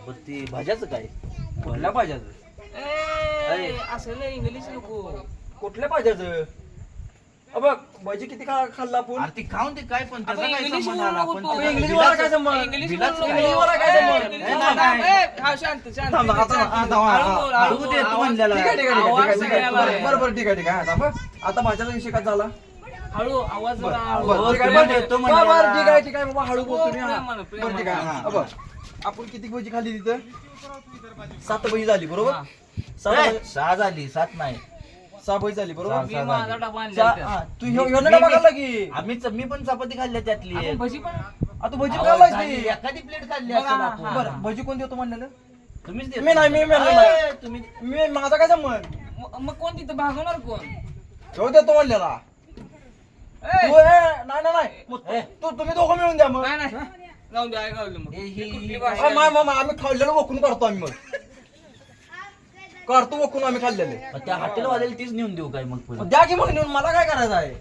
पण ती भाज्याचं काय? कुठल्या भाज्याचं? असं इंग्लिश नको. कुठल्या भाज्याचं? बघ भजी किती खाल्ला आपण. अरे ती खाऊन ते काय पण त्याचा आपण काय इंग्लिश संबंध आला? बोलू पण नको. त्याचा इंग्लिश बिलाचं- वाला काय संबंध? इंग्लिश बिलाचं बोलू काय? नको. इंग्लिश वाला काय संबंध? इंग्लिश नाही, बोलू नाही, नको. हा, शांत शांत. थांब, आता हळू दे तू म्हणलेला. ठीक आहे, ठीक आहे, ठीक आवाज आहे, ठीक आहे. सगळ्याला आहे. बरोबर, ठीक आहे, ठीक आहे. थांब. आता भाज्याचा विषय काय झाला? हळू आवाज जरा हळू. बरं, ठीक आहे, प्रेम बरं, देतो बरं, म्हणलेला. बरं, ठीक आहे, ठीक आहे बाबा, हळू बोलतो मी. हा. प्रेमानं, बरं, ठीक आहे. हा. हा, बघ. आपण किती भजी खाल्ली तिथं? 7 भजी झाली बरोबर. हा. 6 झाली 7 नाही. 6 भजी झाली बरोबर. मी माझा डबा आणला हा, तू ह्यो डबा खाल्ला की? मी पण चपाती खाल्ल्या त्यातली आपण एक. भजी पण आता भजी आवाज खाल्लास झाली, की? एखादी प्लेट खाल्ली बघा, असेल हा. आपण. बरं, भजी कोण देतो म्हणलेलं? तुम्हीच देता. मी नाही, मी म्हणलं ए, नाही. तुम्ही मी माझा काय संबंध? मग कोण तिथं भागवणार कोण? ह्यो देतो म्हणलेला. ए, तू, नाही नाही नाही मग ए. तुम्ही दोघं मिळून द्या मग. नाही नाही जाऊन द्या ऐकावलं मग. ए, ही- कुठली ही- भाषा? आम्ही खाल्लेलं वकून करतो आम्ही मग. करतो वकून आम्ही खाल्लेले. मग त्या हॉटेलवाल्याला तीच नेऊन देऊ काय मग पुढे? द्या की मग नेऊन, मला काय करायचं आहे?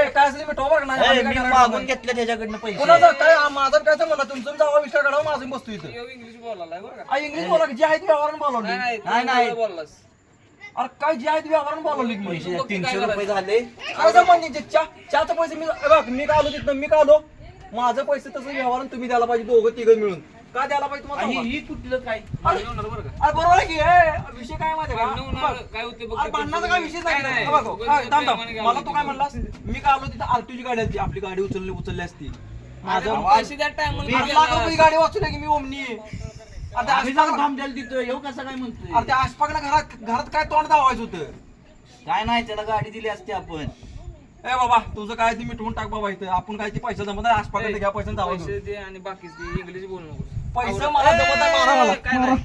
काय असेल मी टोबर नाही ए, आम्ही मी काय करणार मागून नाही. घेतलं त्याच्याकडनं पैसे. कोणाचं काय माझं काय म्हणा तुमचं जावा विचार करा माझं बसतो इथं. ह्यो इंग्लिश बोलायला बरं का? आ, इंग्लिश बोला की जे आहे ते व्यवहारानं बोलावली. नाही नाही नाही, नाही. तू बोललास. अरे काय जे आहे ते व्यवहारानं बोलावली मी. पैसे बघ, 300 काय रुपये झाले. काय संबंध चहाचे पैसे मी बघ मी काय आलो तिथनं मी काय आलो माझं पैसे तसं व्यवहारानं तुम्ही द्यायला पाहिजे दोघं तिघं मिळून. काय द्यायला पाहिजे तुम्हाला आणि सांगा? ही कुठलं काय? भांडण होणार बरं का? अरे बरोबर आहे की हे विषय काय माहिती भांडण आहे होणार, का? काय होते बघ. अरे भांडणाचा काय विषय नाही नाही, बघ, उगाच थांब, थांब. प्रेमाने मला गावी तू काय तिथे. म्हणलास मी काय आलो तिथं आरटीओची गाडी असती आपली गाडी उचलली असती अरे माझं मग पैसे द्या time ला आठ लाख रुपये गाडी वाचवली की मी ओमनी. आता आम्ही जाऊन थांब द्यायला देतोय येऊ कसं काय म्हणतोय? अरे त्या आसपाकला घरात काय तोंड दावायचं होतं. काय नाही त्याला गाडी दिली असती आपण. ए बाबा तुझं काय ते मिटवून टाक बाबा इथं आपण काय ते पैसे जमत नाही आसपाकला घ्या पैसे दावायचं. पैसे दे आणि बाकीचे इंग्लिश बोलू नको. पैसे मला जमत नाही मारा मला. काय नाही.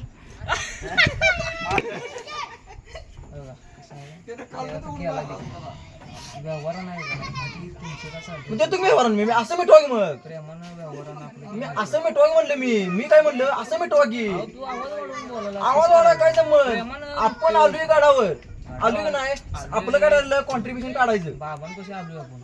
व्यवहार नाही म्हणजे तुम्ही व्यवहार मी असं मिटवा की मग प्रेमानं व्यवहारानं आपलं मी असं मिटवा की म्हणलं मी काय म्हणलं असं मिटवा की तू आवाज वाढवून बोलायला आवाज वाढा काय जमत आपण आलोय गाडावर आलोय की नाही आपलं काय ठरलं कॉन्ट्रीब्युशन काढायचं बाबांपाशी आलोय आपण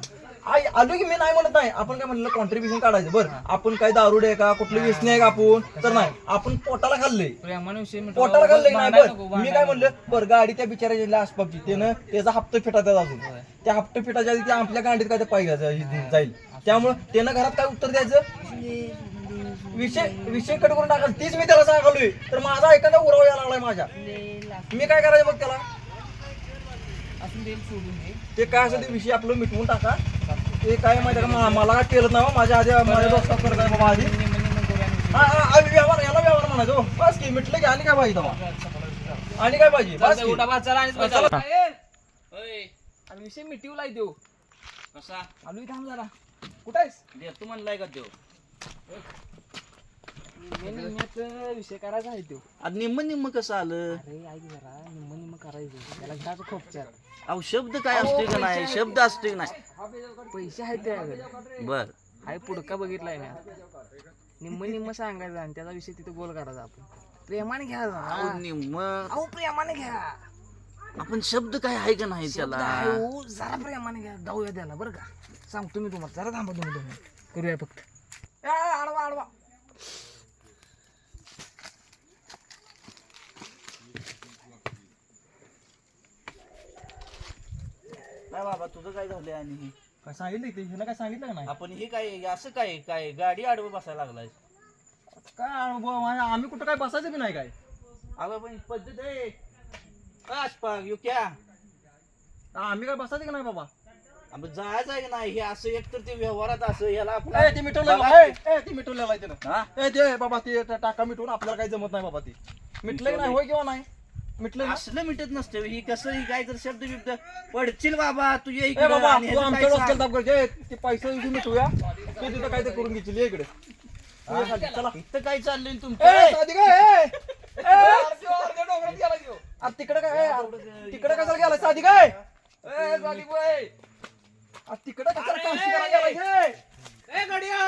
आलोय की मी नाही म्हणत नाही आपण काय म्हणलं कॉन्ट्रीब्युशन काढायचं बरं आपण काय दारुडे आहे का कुठली व्यसनी आहे का आपण तर नाही आपण पोटाला खाल्लंय प्रेमानं विषय मिटवा. पोटाला खाल्लंय नाही भांडायला नको, बरं मी भांडायला काय नको. म्हणलं बरं गाडी त्या बिचाराच्या आसपासची त्यानं त्याचा हप्ता फिटायचा अजून त्या हप्ता फिटायच्या आधी त्या आपल्या गाडीत काय ते पाहिजे जाईल त्यामुळं त्यानं घरात काय उत्तर द्यायचं विषय कट करून टाकाल तीच मी त्याला सांगालोय तर माझा एखादा उराव यायला लागलाय माझ्या मी काय करायचं मग त्याला असून देईल सोडून दे ते काय असं ते विषय आपलं मिटवून टाका ते काय माहिती का मला काय केलं ना माझ्या आधी माझ्या दोस्तात करत आहे बाबा आधी निम्म करूया आणि हा हा व्यवहार याला व्यवहार म्हणायचो हो. बस की मिटलं की आणि काय पाहिजे तेव्हा आणि काय पाहिजे बस चालतंय, की. उठा बा, चला आणि चला. चला. ओय, आणि विषय मिटिवलाय देऊ कसा आलोय थांब जरा कुठं आहेस देतो म्हणलाय का देव? विषय करायचा आहे तो आज निम्म कसं आलं? अरे ऐक जरा निम्म करायचं त्याला घ्यायचं खोपचार अहो शब्द काय असतोय का नाही शब्द असतोय का नाही? पैसे आहेत त्याकडे बर हाय पुडका बघितलाय ना निम्म सांगायचं आणि त्याचा विषय तिथे गोल करायचा आपण प्रेमाने घ्या अहो, जरा. निम्म अहो प्रेमाने घ्या आपण शब्द काय आहे का नाही शब्द त्याला? आहे, हो, जरा प्रेमाने घ्या जाऊया त्याला बरं का सांगतो मी तुम्हाला जरा थांबा तुम्ही करूया फक्त ए, आडवा आडवा काय बाबा तुझं काय झालंय आणि काय सांगितलं ते ह्यानं काय सांगितलं का नाही आपण हे काय असं काय काय गाडी आडवं बसायला लागलाय? काय अनुभव आम्ही कुठं काय बसायचं बी नाही काय अगं पण पद्धत आहे आसपास येऊ क्या आम्ही काय बसायचं की नाही बाबा आपण जायचं आहे का नाही हे असं एक तर ते व्यवहारात असं याला आपलं ए ते मिटवलेलं बघा आहे की. ते मिटवलेलं आहे त्यानं हा? ए ते बाबा ते टाका मिटवून आपल्याला काही जमत नाही बाबा ते मिटलं की नाही होय किंवा नाही मिटलं ना असलं मिटत नसतं ही कसं ही काय तर शब्द बिब्द पडशील बाबा तुझ्या ए इकडं बाबा आणि तू ह्याचं आमच्या काय डोक्याला सांग? ताप करते ए, ते पैसे इथे मिटवूया तू तिथं काय ते करून घेतली इकडे तू ये खाली, चला इथं काय चाललंय ए तुमचं साधी काय तिकडे काय तिकडे कशाला गेला साधी काय तिकडे कशाला काशी करायला गेला? ए गडिया